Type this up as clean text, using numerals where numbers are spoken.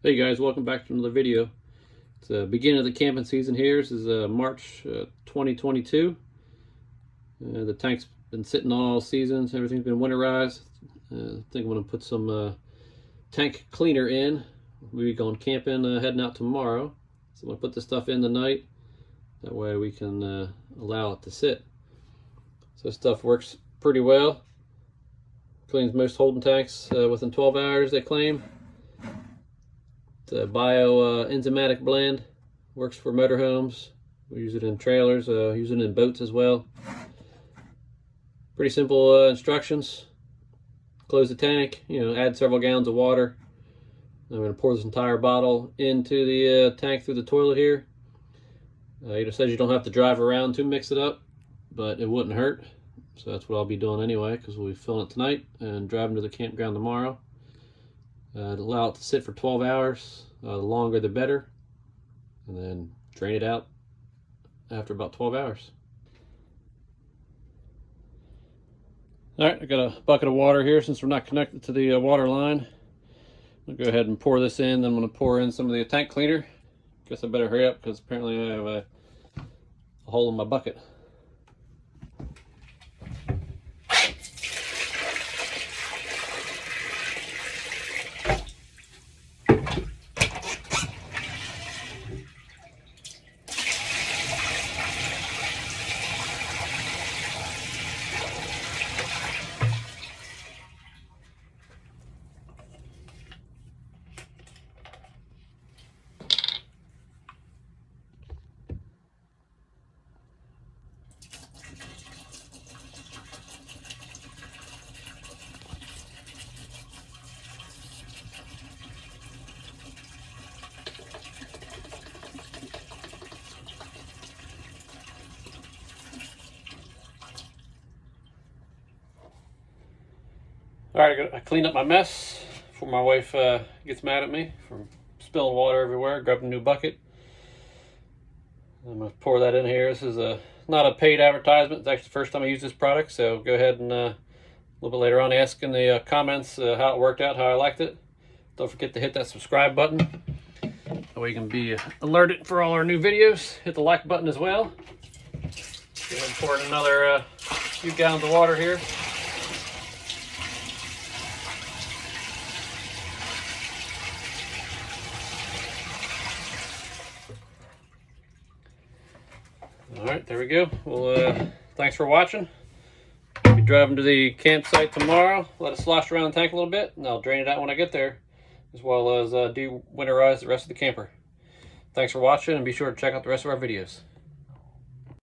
Hey guys, welcome back to another video. It's the beginning of the camping season here. This is March 2022. The tank's been sitting on all seasons. Everything's been winterized. I think I'm going to put some tank cleaner in. We'll be going camping heading out tomorrow. So I'm going to put this stuff in tonight. That way we can allow it to sit. So this stuff works pretty well. Cleans most holding tanks within 12 hours, they claim. It's a bio-enzymatic blend. Works for motorhomes. We use it in trailers, use it in boats as well. Pretty simple instructions. Close the tank, add several gallons of water. I'm going to pour this entire bottle into the tank through the toilet here. It says you don't have to drive around to mix it up, but it wouldn't hurt. So that's what I'll be doing anyway, because we'll be filling it tonight and driving to the campground tomorrow. Allow it to sit for 12 hours. The longer the better. And then drain it out after about 12 hours. Alright, I got a bucket of water here since we're not connected to the water line. I'll go ahead and pour this in. Then I'm going to pour in some of the tank cleaner. Guess I better hurry up because apparently I have a hole in my bucket. Alright, I cleaned up my mess before my wife gets mad at me for spilling water everywhere. Grabbed a new bucket. I'm going to pour that in here. This is not a paid advertisement. It's actually the first time I use this product, so go ahead and a little bit later on ask in the comments how it worked out, how I liked it. Don't forget to hit that subscribe button. That way you can be alerted for all our new videos. Hit the like button as well. Go ahead and pour in another few gallons of water here. Alright, there we go. Well, thanks for watching. I'll be driving to the campsite tomorrow. Let it slosh around the tank a little bit, and I'll drain it out when I get there, as well as de-winterize the rest of the camper. Thanks for watching, and be sure to check out the rest of our videos.